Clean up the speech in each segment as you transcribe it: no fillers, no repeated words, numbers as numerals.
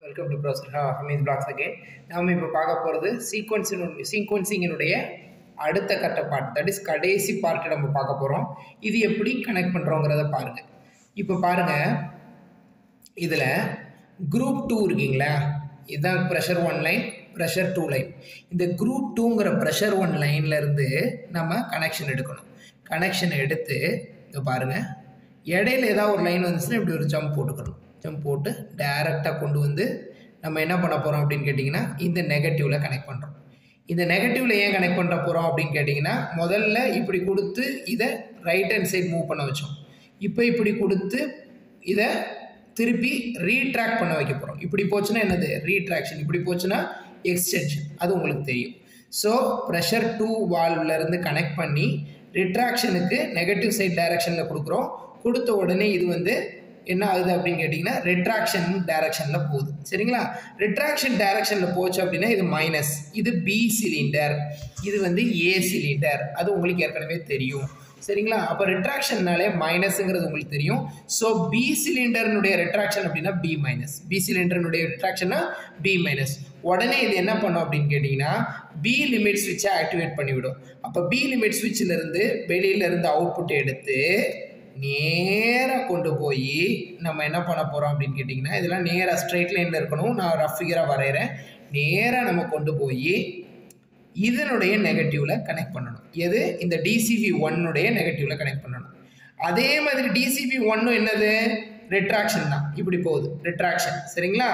Welcome to Professor Hamid Blocks again. நாம் இப்போ பார்க்க போகிறது சீக்வன்சிங்கினுடைய அடுத்த கட்ட பார்ட், தட் இஸ் கடைசி பார்ட்டை நம்ம பார்க்க போகிறோம். இது எப்படி கனெக்ட் பண்ணுறோங்கிறத பாருங்கள். இப்போ பாருங்கள், இதில் குரூப் 2 இருக்கீங்களா, இதுதான் ப்ரெஷர் 1 லைன், ப்ரெஷர் 2 லைன். இந்த குரூப் 2ங்கிற ப்ரெஷர் 1 லைன்லேருந்து நம்ம கனெக்ஷன் எடுக்கணும். கனெக்ஷன் எடுத்து இதை பாருங்கள், இடையில ஏதாவது ஒரு லைன் வந்துச்சுன்னா இப்படி ஒரு ஜம்ப் போட்டுக்கணும். ஜம்ப் போட்டு டைரெக்டாக கொண்டு வந்து நம்ம என்ன பண்ண போகிறோம் அப்படின்னு கேட்டிங்கன்னா, இந்த நெகட்டிவில் கனெக்ட் பண்ணுறோம். இந்த நெகட்டிவில் ஏன் கனெக்ட் பண்ண போகிறோம் அப்படின்னு கேட்டிங்கன்னா, முதல்ல இப்படி கொடுத்து இதை ரைட் ஹேண்ட் சைட் மூவ் பண்ண வச்சோம். இப்போ இப்படி கொடுத்து இதை திருப்பி ரீட்ராக்ட் பண்ண வைக்க போகிறோம். இப்படி போச்சுன்னா என்னது ரீட்ராக்ஷன், இப்படி போச்சுன்னா எக்ஸ்டென்ஷன். அது உங்களுக்கு தெரியும். ஸோ ப்ரெஷர் 2 வால்வ்லேருந்து கனெக்ட் பண்ணி ரிட்ராக்ஷனுக்கு நெகட்டிவ் சைட் டைரக்ஷனில் கொடுக்குறோம். கொடுத்த உடனே இது வந்து என்ன ஆகுது அப்படின்னு கேட்டிங்கன்னா, ரிட்ராக்ஷன் டைரக்ஷனில் போகுது. சரிங்களா? ரிட்ராக்ஷன் டைரக்ஷனில் போச்சு அப்படின்னா இது மைனஸ், இது பி சிலிண்டர், இது வந்து ஏ சிலிண்டர். அது உங்களுக்கு ஏற்கனவே தெரியும். சரிங்களா? அப்போ ரிட்ராக்ஷன்னாலே மைனஸுங்கிறது உங்களுக்கு தெரியும். ஸோ பி சிலிண்டர்னுடைய ரிட்ராக்ஷன் அப்படின்னா பி மைனஸ், பி சிலிண்டர்னுடைய ரிட்ராக்ஷன்னா பி மைனஸ். உடனே இது என்ன பண்ணும் அப்படின்னு கேட்டிங்கன்னா, பி லிமிட் ஸ்விட்சை ஆக்டிவேட் பண்ணிவிடும். அப்போ பி லிமிட் ஸ்விட்சிலிருந்து வெளியிலேருந்து அவுட்புட் எடுத்து நேராக கொண்டு போய் நம்ம என்ன பண்ண போகிறோம் அப்படின்னு கேட்டிங்கன்னா, இதெல்லாம் நேராக ஸ்ட்ரைட் லைனில் இருக்கணும். நான் ரஃப் ஃபிகராக வரைகிறேன். நேராக நம்ம கொண்டு போய் இதனுடைய நெகட்டிவில் கனெக்ட் பண்ணணும். எது? இந்த டிசிவி 1னுடைய நெகட்டிவில் கனெக்ட் பண்ணணும். அதே மாதிரி டிசிவி 1 என்னது? ரிட்ராக்ஷன் தான். இப்படி போகுது ரிட்ராக்ஷன். சரிங்களா?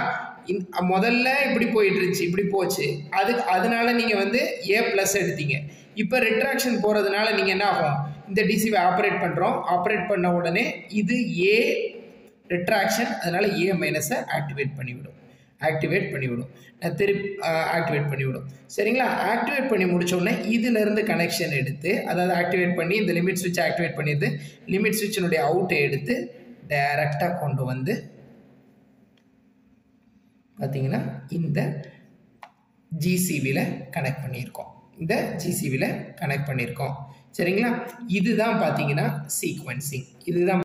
முதல்ல இப்படி போயிட்டு இருந்துச்சு, இப்படி போச்சு. அதனால நீங்கள் வந்து ஏ ப்ளஸ் எடுத்தீங்க. இப்போ ரிட்ராக்ஷன் போகிறதுனால நீங்கள் என்ன ஆகும், இந்த டிசிவை ஆப்ரேட் பண்ணுறோம். ஆப்ரேட் பண்ண உடனே இது ஏ ரிட்ராக்ஷன், அதனால் ஏ மைனஸை ஆக்டிவேட் பண்ணிவிடும். திருப்பி ஆக்டிவேட் பண்ணிவிடும். சரிங்களா? ஆக்டிவேட் பண்ணி முடித்தோடனே இதிலேருந்து கனெக்ஷன் எடுத்து, அதாவது ஆக்டிவேட் பண்ணி இந்த லிமிட் ஸ்விட்ச் ஆக்டிவேட் பண்ணிடுது. லிமிட் ஸ்விட்சினுடைய அவுட்டை எடுத்து டைரெக்டாக கொண்டு வந்து பார்த்தீங்கன்னா இந்த ஜிசிவியில் கனெக்ட் பண்ணியிருக்கோம். சரிங்களா? இதுதான் பார்த்தீங்கன்னா சீக்வன்சிங். இதுதான்